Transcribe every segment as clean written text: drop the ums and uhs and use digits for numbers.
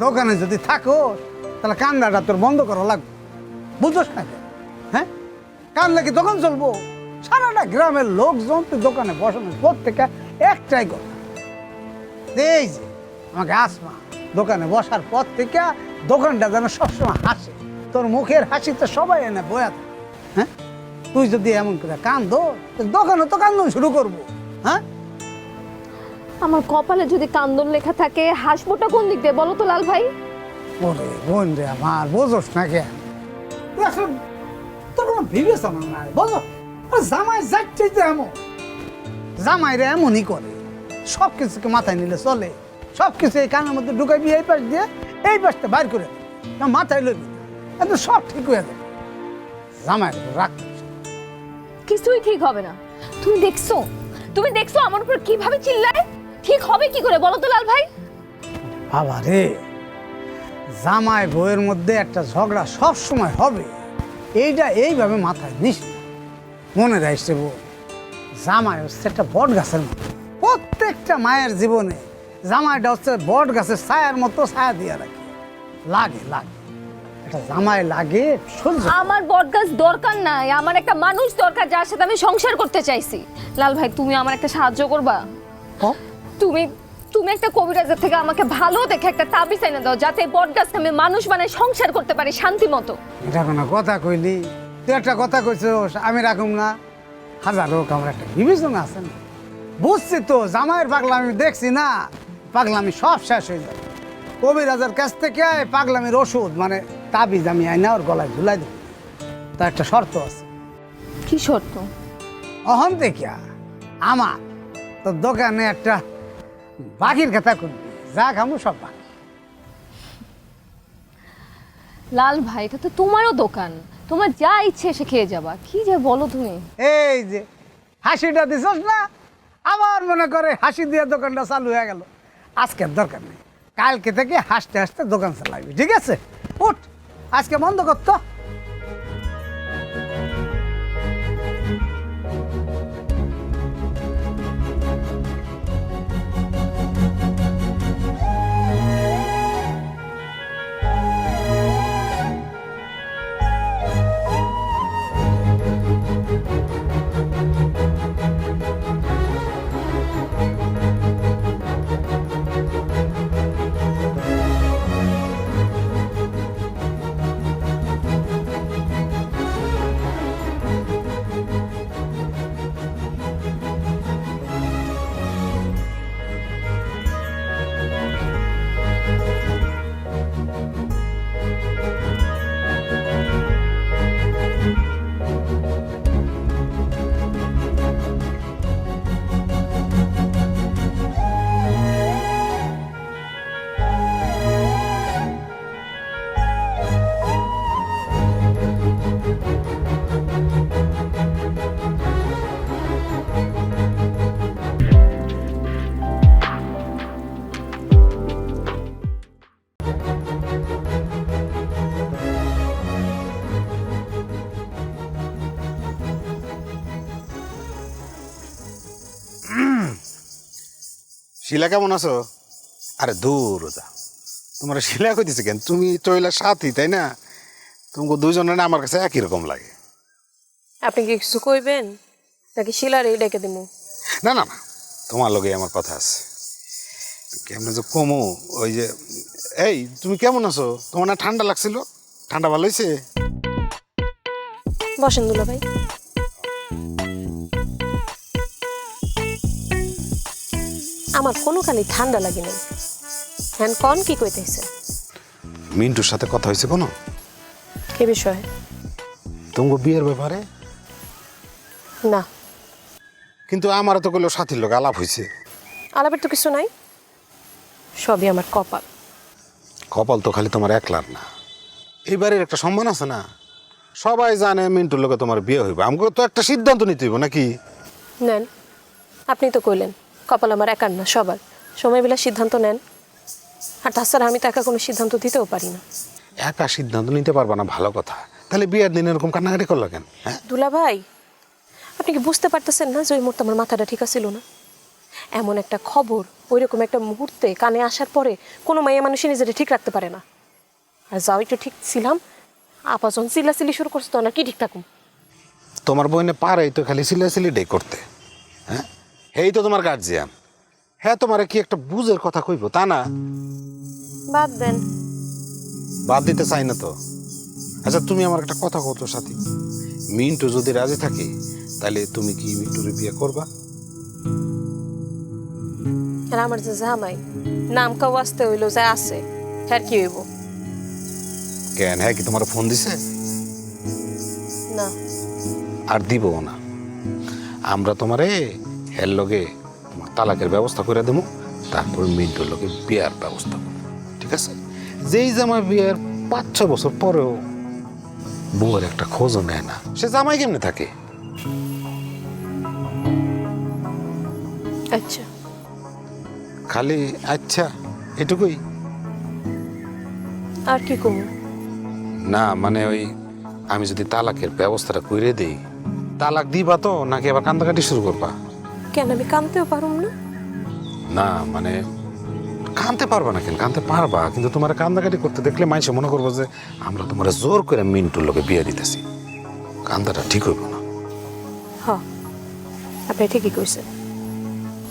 দোকানে যদি থাকো তাহলে কান্নাটা তোর বন্ধ করা লাগবে, বুঝোস না কেন? হ্যাঁ, কানলে কি দোকান চলবো? সারাটা গ্রামের লোকজন তুই দোকানে বসানোর পর থেকে একটাই কথা, এই যে আমাকে আসমা দোকানে বসার পর থেকে দোকানটা যেন সবসময় হাসে, তোর মুখের হাসিতে সবাই এনে বয়া থাকে। হ্যাঁ, তুই যদি এমন করে কান্দো দোকানে তো কান্দন শুরু করবো। হ্যাঁ, আমার কপালে যদি কান্দন লেখা থাকে হাসবোটা কোন দিক দিয়ে বলো তো লাল ভাই? ওরে বোন রে আমার, বোঝোস না কেন? তুই আসলে তোর কোনো বিবেচনা নাই, বলো? জামাই যাচ্ছে যে এমন, জামাইরা এমনই করে, সব কিছুকে মাথায় নিলে চলে, সব কিছু এই কানের মধ্যে ঢুকাইবি এই পাশ দিয়ে, এই পাশটা বাইর করে দেবে, মাথায় লইবি না, সব ঠিক হয়ে যাবে। জামাইয়ের রাখ কিছুই ঠিক হবে না। তুমি দেখছো আমার উপর কিভাবে চিল্লায়? ঠিক হবে কি করে বলো তো লাল ভাই? বাবা রে, জামাই বউয়ের মধ্যে একটা ঝগড়া সব সময় হবে, এইটা এইভাবে মাথায় নিস না। মনে রাখছে বউ, জামাই হচ্ছে একটা বট গাছের মতো, প্রত্যেকটা মায়ের জীবনে জামাইটা হচ্ছে বট গাছের ছায়ার মতো, ছায়া দিয়ে রাখে, লাগে একটা জামাই লাগে সহ্য। আমার বটগাছ দরকার নাই, আমার একটা মানুষ দরকার যার সাথে আমি সংসার করতে চাইছি। লাল ভাই তুমি আমার একটা সাহায্য করবা? তুমি একটা কবিরাজের থেকে আমাকে ভালো দেখে একটা তাবিজ এনে দাও, যাতে বটগাছকে আমি মানুষ বানায় সংসার করতে পারি শান্তি মতো। এটা কোনো কথা কইলি? তুই একটা কথা কইছিস আমি রাখুম না? হাজার হোক আমার একটা বিবেচনা আছে না, বুঝছি তো জামাইয়ের পাগলামি দেখছি না, পাগলামি সব শেষ হয়ে যাবে। কবিরাজের কাছ থেকে পাগলামির ওষুধ মানে তাবিজ আমি আইনা ওর গলায় ঝুলাই দেব, তার একটা শর্ত আছে। কি শর্ত? অহন দেখিয়া আমার তোর দোকানে একটা বাকির কথা করবি, যা খামু সব বাকি। লাল ভাই এটা তো তোমারও দোকান, তোমার যা ইচ্ছে এসে খেয়ে যাবা। কি যে বলো তুমি? এই যে হাসিটা দিছস না, আবার মনে করে হাসি দিয়ে দোকানটা চালু হয়ে গেল। আজকের দরকার নেই, কালকে থেকে হাসতে হাসতে দোকান চালাবি, ঠিক আছে? উঠ, আজকে বন্ধ করতো। শিলা কেমন আছো? আরে দূর যা, তোমার শিলা কইতেছে কেন? তুমি চইলার সাথী, তাই না? তোমাকে দুজনের না আমার কাছে একই রকম লাগে। আপনি কি কিছু কইবেন নাকি শিলার এই ডেকে দিমু? না না না, তোমার লগে আমার কথা আছে। কেমন যে কমু, ওই যে এই তুমি কেমন আছো? তোমার না ঠান্ডা লাগছিল? ঠান্ডা ভালো হয়েছে? বসেন দুলা ভাই। আমার কোনো খালি ঠান্ডা লাগে নাই। হ্যান কন কি কইতেছে? মিন্টুর সাথে কথা হয়েছে কোনো? কি বিষয়ে? তোমাকে বিয়ের ব্যাপারে? না। কিন্তু আমার তো কইলো সাথীর লোক আলাপ হয়েছে। আলাপের তো কিছু নাই, সবই আমার কপাল। কপাল তো খালি তোমার একলার না, এই বাড়ির একটা সম্মান আছে না? সবাই জানে মিন্টুর লোকে তোমার বিয়ে হইবে, আমাকে তো একটা সিদ্ধান্ত নিতে হইব নাকি? নেন, আপনি তো কইলেন কপাল আমার একার না সবার, সময় বেলা সিদ্ধান্ত নেন। আর তাছাড়া আমি তো একা কোনো সিদ্ধান্ত দিতেও পারি না। একা সিদ্ধান্ত নিতে পারবা না, ভালো কথা। তাহলে বিয়ের দিন এরকম কান্নাকাটি করলো কেন? হ্যাঁ, দুলা ভাই, আপনি কি বুঝতে পারতেছেন না যে ওই মুহূর্তে আমার মাথাটা ঠিক ছিল না? এমন একটা খবর ওইরকম একটা মুহূর্তে কানে আসার পরে কোনো মাইয়া মানুষই নিজেটা ঠিক রাখতে পারে না। আর যাও একটু ঠিক ছিলাম, আপা যখন চিল্লাচিল্লি শুরু করছে তখন আর কি ঠিক থাকুম। তোমার বইনে পারেই তো খালি সিলাই করতে, হ্যাঁ? এই তো তোমার গার্জিয়ান, হ্যাঁ তোমার কি একটা বুঝের কথা কইব তা না? বাদ দেন। বাদ দিতে চাই না তো। আচ্ছা তুমি আমার একটা কথা কত সাথী, মিন্টু যদি রাজি থাকে তাহলে তুমি কি মিন্টুরে বিয়ে করবা? আর আমার যে জামাই নাম কাউ আসতে হইলো যে আছে, হ্যাঁ কি হইব? কেন, হ্যাঁ কি তোমার ফোন দিছে? না। আর দিবও না। আমরা তোমারে হের লগে তোমার তালাকের ব্যবস্থা করে দেবো, তারপর মিন্টুর লগে বিয়ার ব্যবস্থা করবো, ঠিক আছে? যেই জামাই বিয়ের 5-6 বছর পরেও বউয়ের একটা খোঁজও নেয় না, সে জামাই কেমনে থাকে? আচ্ছা। খালি আচ্ছা এটুকুই? আর কি করবো? না মানে ওই আমি যদি তালাকের ব্যবস্থাটা করে দিই, তালাক দিবা তো নাকি আবার কান্দাকাটি শুরু করবা? কেন, আমি কানতেও পারুম না? না মানে কানতে পারবা না কেন? কানতে পারবা, কিন্তু তোমার কান্দাকাটি করতে দেখলে মানুষ মনে করবো যে আমরা তোমার জোর করে মিন্টুর লোকে বিয়ে দিতেছি। কান্দাটা ঠিক হইব না। হ, আপনি ঠিকই কইছেন।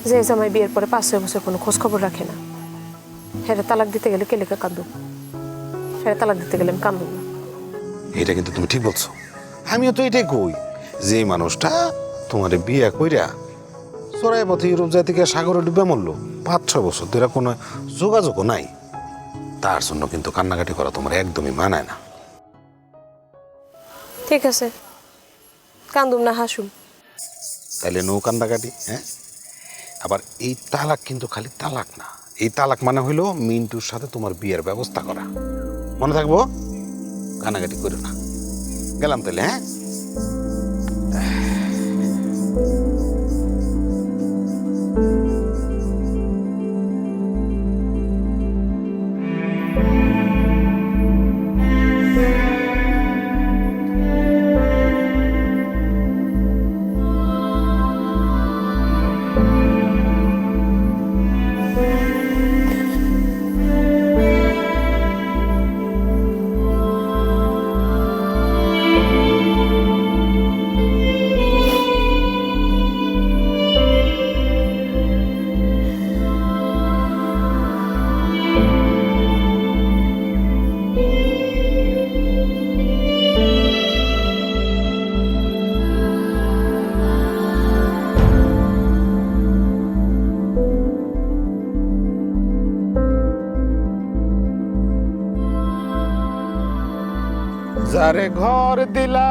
যে জামাই বিয়ের পরে 5-6 বছর কোনো খোঁজ খবর রাখে না, হ্যাঁ তালাক দিতে গেলে কে লেখা কান্দুম? হ্যাঁ তালাক দিতে গেলে আমি কান্দুম না। এটা কিন্তু তুমি ঠিক বলছো। আমিও তো এটাই কই, যে মানুষটা তোমার বিয়ে কইরা চড়াই পথে ইউরোপ যায় থেকে সাগরে ডুবে মরলো, 5-6 বছর ধরে কোনো যোগাযোগও নাই, তার জন্য কিন্তু কান্নাকাটি করা তোমার একদমই মানায় না। ঠিক আছে, কান্দুম না, হাসুম। তাইলে নৌ কান্দাকাটি, হ্যাঁ? আবার এই তালাক কিন্তু খালি তালাক না, এই তালাক মানে হইলো মিন্টুর সাথে তোমার বিয়ের ব্যবস্থা করা। মনে থাকবো? কান্নাকাটি করো না। গেলাম তাহলে, হ্যাঁ? যারে ঘর দিলা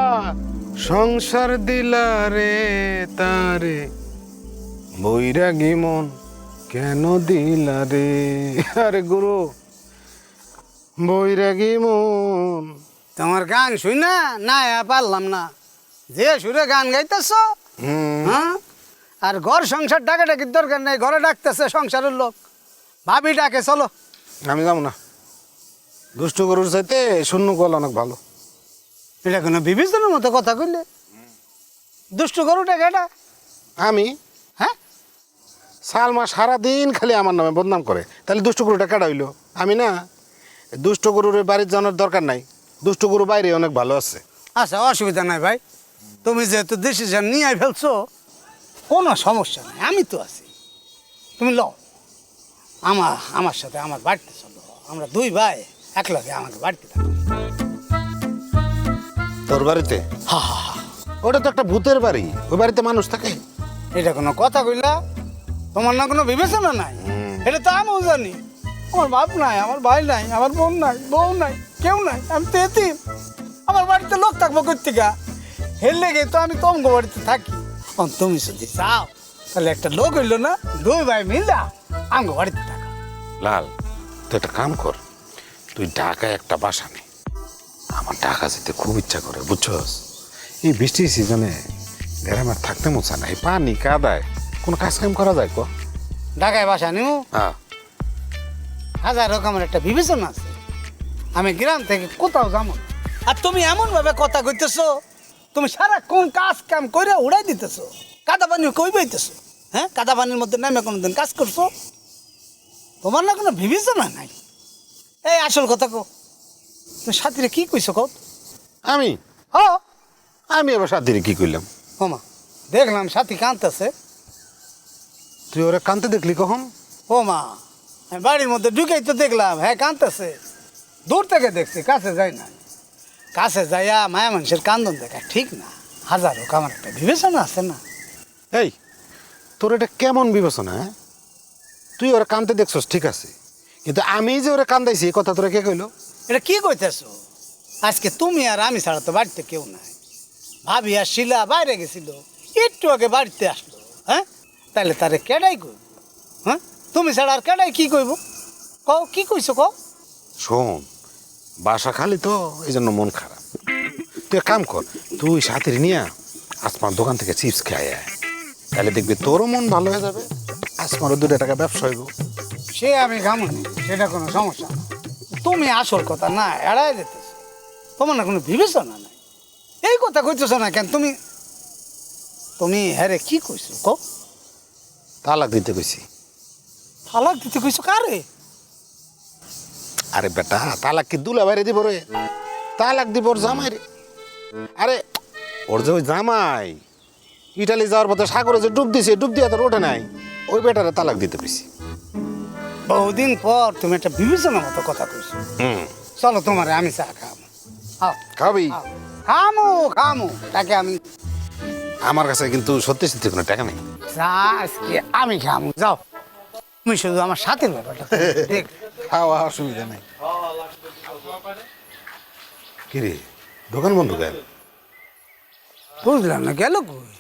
সংসার দিলা রে, তারে বৈরাগী মন কেন দিলা রে? আরে গুরু, বৈরাগী মন। তোমার গান শুই না না পারলাম না, যে সুরে গান গাইতেছ, হ্যাঁ? আর ঘর সংসার ডাকাডাকির দরকার নেই, ঘরে ডাকতেছে সংসারের লোক, ভাবি ডাকে, চলো। আমি যাবো না, দুষ্টু গরুর চাইতে শূন্য কল অনেক ভালো। এটা কোনো বিবেচনার মতো কথা কইলে? দুষ্ট গরুটা কেটা? আমি? হ্যাঁ, সালমা সারাদিন খালি আমার নামে বদনাম করে, তাহলে দুষ্ট গরুটা কাটা হইলো? আমি না, দুষ্ট গরুর বাড়ির জানার দরকার নাই, দুষ্ট গরু বাইরে অনেক ভালো আছে। আচ্ছা অসুবিধা নাই ভাই, তুমি যেহেতু ডিসিশন নিয়ে ফেলছো কোনো সমস্যা নাই, আমি তো আছি। তুমি লও আমার সাথে আমার বাড়িতে চলো, আমরা দুই ভাই একলগে আমাকে বাড়িতে থাকো। তোর বাড়িতে? ওটা তো একটা ভূতের বাড়ি, ওই বাড়িতে মানুষ থাকে? এটা কোনো কথা কইলা? তোমার না কোনো বিবেচনা নাই? এটা তো আমিও জানি, আমার বাপ নাই, আমার ভাই নাই, আমার বোন নাই, বউ নাই, কেউ নাই, আমি তো এতিম। আমার বাড়িতে লোক থাকবো কোথেকে? হের লেগে তো আমি তোমার বাড়িতে থাকি। তুমি যদি চাও তাহলে একটা লোক হইলো না, দুই ভাই মিলা আমার বাড়িতে থাকো। লাল, তুই একটা কাম কর, তুই ঢাকায় একটা বাসা নে। আমার ঢাকা যেতে খুব ইচ্ছা করে, বুঝছস? এই বৃষ্টির সিজনে গ্রামে থাকতে মজা নাই, পানি কাদায় কোনো কাজ কাম করা যায়? ঢাকায় বাসা নিও, হ্যাঁ, হাজার রকমের একটা বিবেচনা আছে। আমি গ্রাম থেকে কোথাও যাবো না। আর তুমি এমন ভাবে কথা কইতেছো, তুমি সারা কোন কাজ কাম করে উড়াই দিতেছো, কাদা পানি কই বইতেছো, হ্যাঁ কাদা পানির মধ্যে নেমে কোনোদিন কাজ করছো? তোমার না কোনো বিবেচনা নাই। এই আসল কথা কো, তুমি সাথীরে কি কইছো কও? আমি হ আমি আবার সাথীরে কি করলাম? ওমা, দেখলাম সাথী কাঁদতেছে। তুই ওরা কানতে দেখলি কখন? ও মা, আমি বাড়ির মধ্যে ঢুকেই তো দেখলাম হ্যাঁ কাঁদতেছে। দূর থেকে দেখছি, কাছে যাই না। কাছে যাইয়া মায়া মানুষের কান্দন দেখা ঠিক না। হাজার হোক, আমার একটা বিবেচনা আছে না? এই তোর এটা কেমন বিবেচনা? হ্যাঁ, তুই ওরা কানতে দেখছস ঠিক আছে, কিন্তু আমি যে ওরা কান্দাইছি এই কথা তোরা কে কইলো? এটা কি কইতেছো? আজকে তুমি আর আমি ছাড়া তো বাড়িতে কেউ নাই। ভাবি আর শিলা বাইরে গেছিল, একটু আগে বাড়িতে আসলো। হ্যাঁ, তাহলে তারে কেডাই কইব? হ্যাঁ, তুমি ছাড়া আর কেডাই কি কইব? কও কি কইছো কও? শোন, বাসা খালি তো এই জন্য মন খারাপ। তুই এক কাম কর, তুই সাথীর নিয়ে আসমার দোকান থেকে চিপস খেয়ে আয়, তাহলে দেখবি তোরও মন ভালো হয়ে যাবে, আসমারও 2 টাকা ব্যবসা হইব। সে আমি ঘামুনি, সেটা কোনো সমস্যা না। তুমি আসল কথা না এড়াই যেতেছ, তোমার না কোনো বিবেচনা নাই। এই কথা কইতেছ না কেন তুমি? তুমি হ্যারে কি কইছো কও? তালাক দিতে কইছি। তালাক দিতে কইছো কারে? আরে বেটা, তালাক কি দুলা বাইরে দিব রে? তালাক দিব ওর জামাই রে। আরে ওর যে ওই জামাই ইটালি যাওয়ার পথে সাগরে যে ডুব দিছে, ডুব দিয়া তোর ওঠে নাই, ওই বেটারে তালাক দিতে কইছি। বহুদিন পর তুমি একটা বিবেচনা মতো কথা কইছো। চলো তোমারে আমি চা খাবো। আও খাবি? আও। খামু খামু, তাকে আমি আমার কাছে কিন্তু সত্যি সত্যি কোনো টাকা নেই। চা আজকে আমি খামু। যাও, তুমি শুধু আমার সাথে ব্যাপারটা দেখ। খাওয়া অসুবিধা নেই। কিরে, দোকান বন্ধ কেন? বুঝলাম না, গেল কই?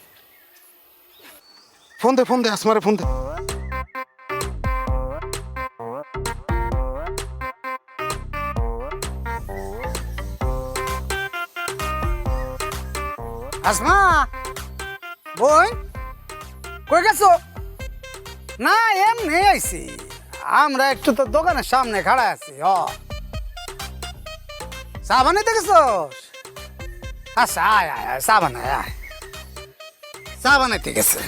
ফোন দে আসমারে ফোন দে। আসমা, বই কই গেছো? না এমনি আইছি, আমরা একটু তো দোকানের সামনে খাড়া আছি। চা বানাইতে গেছোস? আচ্ছা আয় আয় আয়, চা বানাই আয়। চা বানাইতে গেছে।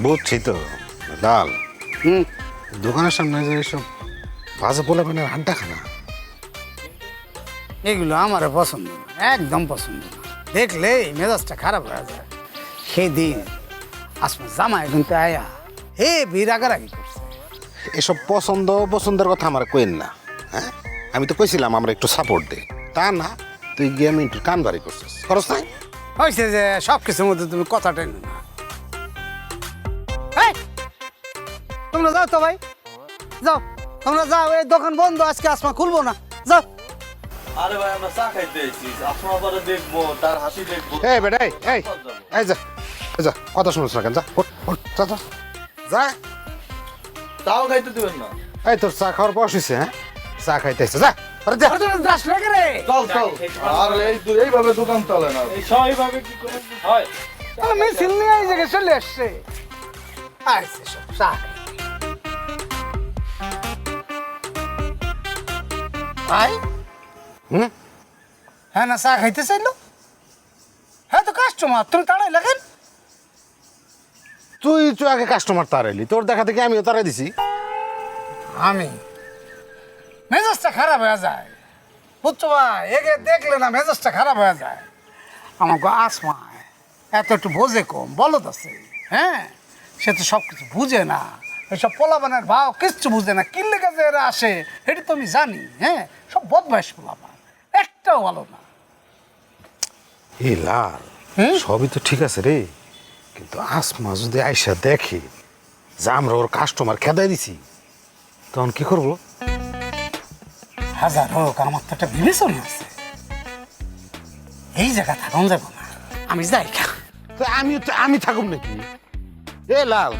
বুঝছি তো লাল, হুম, দোকানের সামনে যে সব বাজে পোলা মানে হাড্ডা খানা, এগুলো আমার পছন্দ না, একদম পছন্দ না। দেখলেই মেজাজটা খারাপ হয়ে যায়। সেদিন আসমা জামাই কিন্তু আয়া হে বিরাগারাগি করছে। এসব পছন্দের কথা আমার কইন না। হ্যাঁ, আমি তো কইছিলাম আমরা একটু সাপোর্ট দে, তা না তুই গিয়ে মিন্টু কান বাড়ি করছিস, খরচ নাই। হয়েছে যে সব কিছুর মধ্যে তুমি কথা টেনো না। এই, তোমরা যাও তো ভাই, যাও তোমরা যাও, এই দোকান বন্ধ আজকে, আসমা খুলবো না, যাও। আরে ভাই আমরা চা খাইতে এসেছি, আপনার পরে দেখবো, তার হাসি দেখবো। এই বেটা, এই যা যা, কথা শুনিস না কেন, যা ওঠ, ওঠ, যা যা যা। তাও খাইতে দিবেন না? এই তোর চা খাওয়ার বয়স হয়েছে? হ্যাঁ, চা খাইতে এসছে, যা আরে যা। যাস না রে, চল চল। আর এইভাবে দোকান চলে না। এইভাবে কি করে হয়? আমি সিলনি এই জায়গায় চলে আসছে। আইছে সব চা আই। হুম, হ্যাঁ না, চা খাইতে চাইলো। হ্যাঁ তো কাস্টমার, তুমি তাড়াই লাগেন। তুই আগে কাস্টমার তাড়াইলি, তোর দেখা থেকে আমিও তাড়াই দিছি। আমি মেজাজটা খারাপ হয়ে যায়, বুঝছো ভাই? একে দেখলে না মেজাজটা খারাপ হয়ে যায়। আমাকে আসমা এত একটু বোঝে কম, বলদ আছে। হ্যাঁ, সে তো সব কিছু বুঝে না, এসব পোলাবানের ভাও কিচ্ছু বুঝে না। কিনলে কাজে এরা আসে এটা তো আমি জানি। হ্যাঁ, সব বদমাইশ পোলাবান, একটাও ভালো না। এই লাল, সবই তো ঠিক আছে রে, কিন্তু আসমা যদি আইসা দেখে যে আমরা ওর কাস্টমার খেদাই দিছি, তখন কি করবো? হাজার হোক, আমার তো একটা বিবেচনা আছে। এই জায়গা থাকুন যাবো না, আমি যাই খা। তো আমি থাকুম নাকি? এ লাল,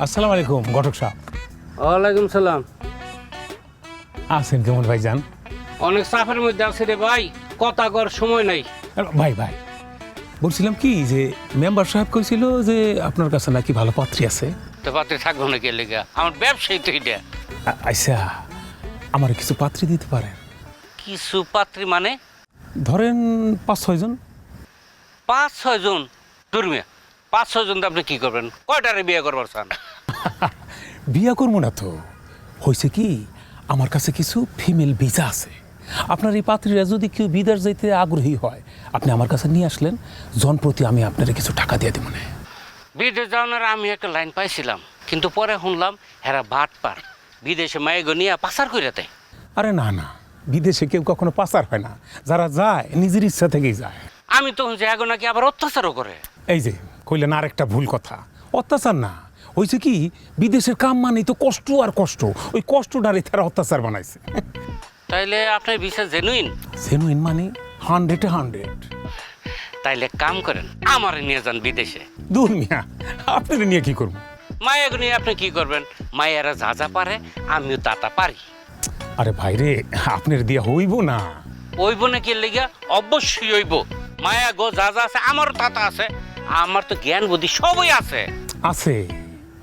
আসসালামু আলাইকুম ঘটক সাহেব। ওয়ালাইকুম সালাম। আছেন কেমন ভাইজান? অনেক চাপের মধ্যে আছে রে ভাই, কথা কর সময় নাই। ভাই বলছিলাম কি যে মেম্বার সাহেব কইছিল যে আপনার কাছে নাকি ভালো পাত্রী আছে। তো পাত্রে থাকবো না কে লেগা, আমার ব্যবসায়ী তো এটা। আচ্ছা আমার কিছু পাত্রী দিতে পারেন? কিছু পাত্রী মানে ধরেন 5-6 জন। 5-6 জন? দুর্মিয়া, 5-6 জন তো আপনি কি করবেন? কয়টারে বিয়ে করবার চান? বিয়া করবো না তো, হয়েছে কি আমার কাছে কিছু ফিমেল ভিসা আছে। আপনার এই পাত্রীরা যদি কেউ বিদেশ যাইতে আগ্রহী হয় আপনি আমার কাছে নিয়ে আসলেন, জনপ্রতি আমি আপনার কিছু টাকা দিয়ে দিব না। বিদেশ যাওয়ার আমি একটা লাইন পাইছিলাম, কিন্তু পরে শুনলাম হেরা ভাট পার বিদেশে মায়েগো নিয়ে পাচার করে দেয়। আরে না না, বিদেশে কেউ কখনো পাচার হয় না, যারা যায় নিজের ইচ্ছা থেকেই যায়। আমি তো যে এগো নাকি আবার অত্যাচারও করে। এই যে কইলেন আর একটা ভুল কথা, অত্যাচার না, হয়েছে কি বিদেশের কাম মানেই তো কষ্ট আর কষ্ট, ওই কষ্টটারে তারা অত্যাচার বানাইছে। তাইলে আপনার বিশ্বাস জেনুইন? জেনুইন মানে 100-100। তাইলে কাম করেন, আমারে নিয়ে যান বিদেশে। দূর মিয়া, আপনাদের নিয়ে কি করবো? মায়েগো নিয়ে আপনি কি করবেন? মায়েরা যা যা পারে আমিও তা পারি। আরে ভাইরে, আপনার দিয়া হইব না। ওইব না কি লেগা? অবশ্যই হইব। মায়া গো যা যা আছে আমারও তাতা আছে, আমার তো জ্ঞান বুদ্ধি সবই আছে। আছে,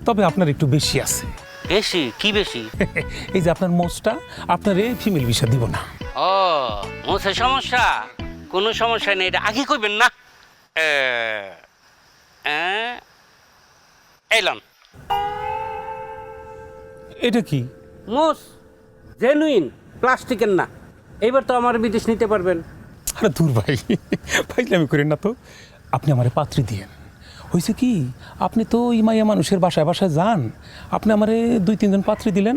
তবে আপনার একটু বেশি আছে। বেশি? কি বেশি? এই যে আপনার মোচটা, আপনার এই ফিমেল ভিসা দিব না। ও মোছে সমস্যা? কোনো সমস্যা নেই, এটা আগে কইবেন না। এলাম এটা কি? মোস জেনুইন, প্লাস্টিকের না। এইবার তো আমার বিদেশ নিতে পারবেন। আরে দূর ভাই, ফাইজলামি করেন না তো। আপনি আমার পাত্রী দিয়েন। হয়েছে কি, আপনি তো ওই মাইয়া মানুষের বাসায় বাসায় যান, আপনি আমারে 2-3 জন পাত্রী দিলেন,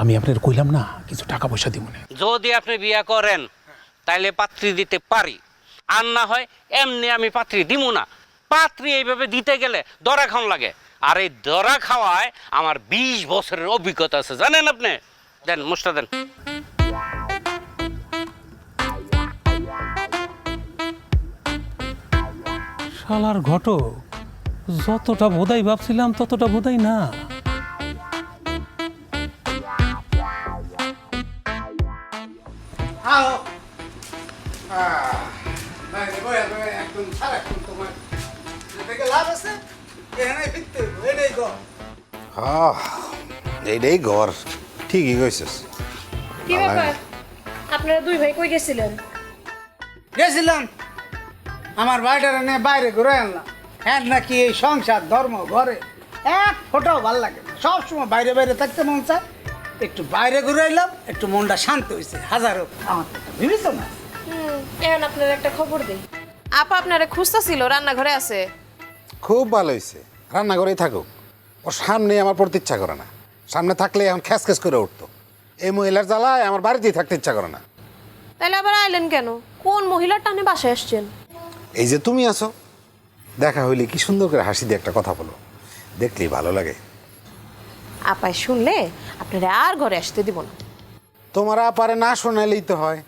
আমি আপনার কইলাম না কিছু টাকা পয়সা দিব না। যদি আপনি বিয়া করেন তাইলে পাত্রী দিতে পারি, আর না হয় এমনি আমি পাত্রী দিব না। পাত্রী এইভাবে দিতে গেলে দরা খাওয়া লাগে, আর এই দরা খাওয়ায় আমার 20 বছরের অভিজ্ঞতা আছে, জানেন আপনি। দেন মুষ্টা দেন। শালার ঘটক, যতটা বোধাই ভাবছিলাম ততটা বোধাই না। একদম সারাক্ষণ তোমার থেকে লাভ আছে, এখানে ফিরতে হইবো, এটাই গো। এইটাই ঘর, ঠিকই কইছিস। কি ব্যাপার, আপনারা দুই ভাই কই গেছিলেন? গেছিলাম আমার বাড়িটারে নিয়ে বাইরে ঘুরে আনলাম। হ্যাঁ নাকি এই সংসার ধর্ম ঘরে এক ফোটাও ভাল লাগে না, সবসময় বাইরে বাইরে থাকতে মন চায়। একটু বাইরে ঘুরে এলাম, একটু মনটা শান্ত হয়েছে। হাজারো আমার ভেবেছ না। এখন আপনার একটা খবর দেই, আপা আপনারে খুঁজতেছিল, রান্নাঘরে আছে। খুব ভালো হয়েছে, রান্নাঘরেই থাকুক। ওর সামনে আমার পড়তে ইচ্ছা করে না, সামনে থাকলে এখন খ্যাস খ্যাস করে উঠতো। এই মহিলার জ্বালায় আমার বাড়িতেই থাকতে ইচ্ছা করে না। তাহলে আবার আইলেন কেন? কোন মহিলার টানে বাসায় আসছেন? এই যে তুমি আছো, দেখা হইলে কি সুন্দর করে হাসি দিয়ে একটা কথা বলো, দেখলেই ভালো লাগে। আপায় শুনলে আপনারা আর ঘরে আসতে দিব না। তোমার পারে না শোনালেই তো হয়।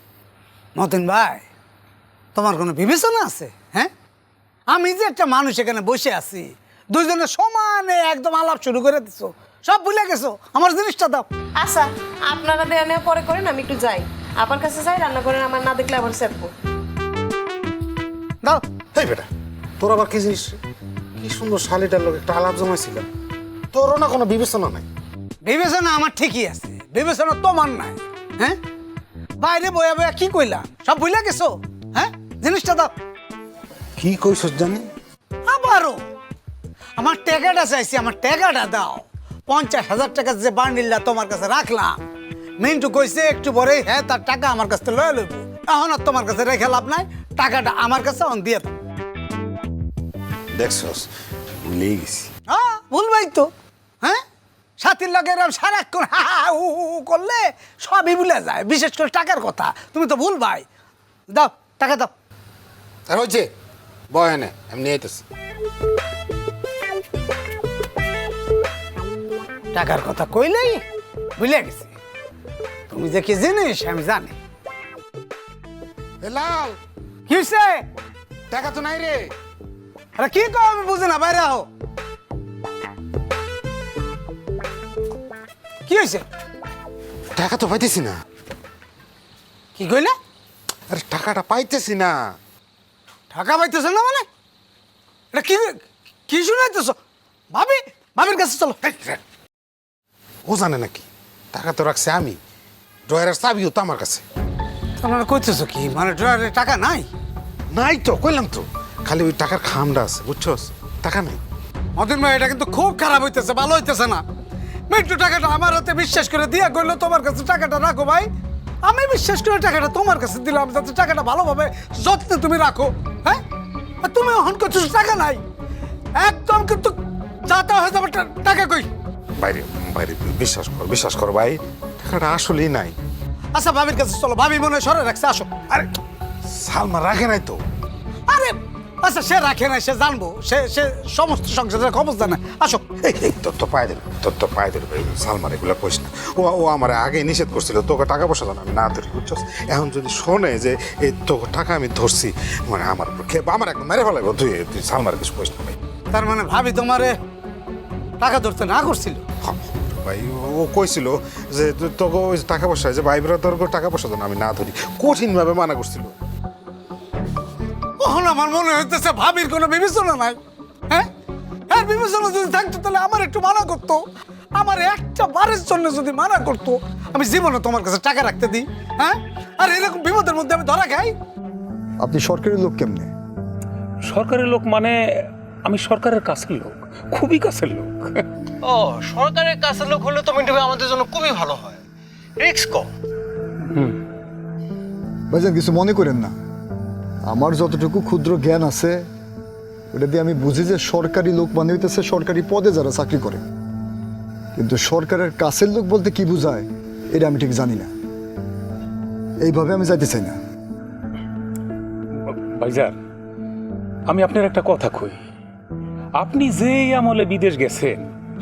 মতিন ভাই, তোমার কোনো বিবেচনা আছে? হ্যাঁ, আমি যে একটা মানুষ এখানে বসে আছি, দুইজনে সমানে একদম আলাপ শুরু করে দিছো, সব ভুলে গেছো। আমার জিনিসটা দাও। আচ্ছা, আপনারা দেয়া নেওয়া পরে করেন, আমি একটু যাই। আপার কাছে যাই, রান্না করেন, আমার না দেখলে আবার চেপবো। দাও। এই বেটা, তোর আবার কি জিনিস? কি সুন্দর শালিটার লোক একটা আলাপ জমাইছিল, তোরও না কোনো বিবেচনা নাই। বিবেচনা আমার ঠিকই আছে, বিবেচনা তোমার নাই। হ্যাঁ, বাইরে বয়া বয়া কি কইলা, সব ভুলে গেছো। হ্যাঁ, জিনিসটা দাও। কি কইছস জানি? আবারও আমার টাকাটা চাইছি, আমার টাকাটা দাও। 50,000 টাকা যে বান্ডিলটা তোমার কাছে রাখলাম, মিন্টু কইছে একটু পরেই হ্যাঁ তার টাকা আমার কাছে লয়ে লইব। এখন আর তোমার কাছে রেখে লাভ নাই, টাকাটা আমার কাছে অন দিয়ে দাও। দেখছস, ভুলেই গেছি। হ্যাঁ, ভুলবাই তো। হ্যাঁ, সাথীর লগের সারাক্ষণ হা হা হু হু হু করলে সবই ভুলে যায়, বিশেষ করে টাকার কথা। তুমি তো ভুলবাই। দাও, টাকা দাও। আর হচ্ছে বয়ানে এমনি আইতেছে। টাকার কথা কইলেই ভুলে গেছি। তুমি যে কি জিনিস আমি জানি। এ লাল, কি হইছে? টাকা তো নাই রে। আরে কি কও আমি বুঝি না, বাইরে আও। কি হয়েছে? টাকা তো পাইতেছি না। কি কইলে? আরে টাকাটা পাইতেছি না। টাকা পাইতেছ না মানে? এটা কি কি শুনাইতেছ? ভাবির কাছে চলো। ও জানে নাকি? টাকা তো রাখছি আমি, ড্রয়ারের চাবিও তো আমার কাছে। তার মানে কইতেছো কি, মানে ড্রয়ারে টাকা নাই? নাই তো, কইলাম তো, খালি ওই টাকার খামটা আছে, বুঝছস, টাকা নাই। মতিন ভাই, এটা কিন্তু খুব খারাপ হইতেছে, ভালো হইতেছে না। মিন্টু টাকাটা আমার হাতে বিশ্বাস করে দিয়া কইলো তোমার কাছে টাকাটা রাখো ভাই। আমি বিশ্বাস করে টাকাটা তোমার কাছে দিলাম যাতে টাকাটা ভালোভাবে যত্নে তুমি রাখো। হ্যাঁ, আর তুমি অহন করছো টাকা নাই, একদম কিন্তু যাতা হয়ে যাবে। টাকা কই? বাইরে বাইরে, বিশ্বাস কর ভাই, টাকাটা আসলেই নাই। আচ্ছা ভাবির কাছে চলো, ভাবি মনে হয় সরে রাখছে, আসো। আরে সালমা রাখে নাই তো। আরে আচ্ছা, সে রাখে নাই, সে জানবো, সে সে সমস্ত সংসারের খবর জানে, আসো। এই তোর তো পায়ে দিল ভাই, সালমার এগুলো কইস না। ও আমার আগে নিষেধ করছিল তোকে টাকা পয়সা দেন আমি না ধরি, বুঝছস। এখন যদি শোনে যে এই তোকে টাকা আমি ধরছি, মানে আমার আমার একদম মেরে ফেলাইব। তুই সালমার কিছু কইস না ভাই। তার মানে ভাবি তোমারে টাকা ধরতে না করছিল? ভাই ও কইছিল যে তোকে ওই টাকা পয়সা, যে ভাই ব্রাদার টাকা পয়সা দেন আমি না ধরি, কঠিনভাবে মানা করছিল। ওহন আমার মনে হইতেছে ভাবির কোনো বিবেচনা নাই। হ্যাঁ, হ্যাঁ, বিবেচনা যদি থাকতো তাহলে আমার একটু মানা করতো। আমার একটা বারের জন্য যদি মানা করতো, আমি জীবনে তোমার কাছে টাকা রাখতে দিই? হ্যাঁ, আর এরকম বিপদের মধ্যে আমি ধরা খাই? আপনি সরকারি লোক কেমনে? সরকারের লোক মানে আমি সরকারের কাছের লোক, খুবই কাছের লোক। ও, সরকারের কাছের লোক হলে তো মিন্টু ভাই আমাদের জন্য খুবই ভালো হয়, রিস্ক কম। ভাইজান কিছু মনে করেন না, আমার যতটুকু ক্ষুদ্র জ্ঞান আছে ওটা দিয়ে আমি বুঝি যে সরকারি লোক মানে হইতেছে সরকারি পদে যারা চাকরি করে, কিন্তু সরকারের কাছের লোক বলতে কি বোঝায় এটা আমি ঠিক জানি না। এইভাবে আমি যাইতে চাই না। ভাইজান, আমি আপনার একটা কথা কই, আপনি যেই আমলে বিদেশ গেছেন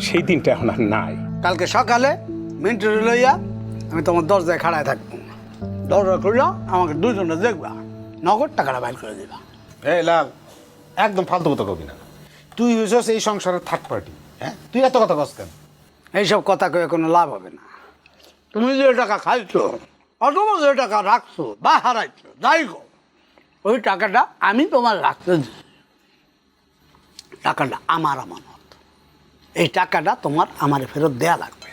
সেই দিনটা এখন আর নাই। কালকে সকালে মিন্টু লইয়া আমি তোমার দরজায় খাড়ায় থাকবো, দরজা খুললো, আমাকে দুজনে দেখবা, নগদ টাকাটা বাইর করে দিবা। এই লাল, একদম ফালতু কথা কবি না। তুই হইছস এই সংসারের থার্ড পার্টি। হ্যাঁ, তুই এত কথা কস কেন? এইসব কথা কয়ে কোনো লাভ হবে না। তুমি যে টাকা খাইছো অথবা যে টাকা রাখছো বা হারাইছো, যাই গো, ওই টাকাটা আমি তোমার রাখতে দিই। টাকাটা আমার আমানত, এই টাকাটা তোমার আমারে ফেরত দেয়া লাগবে।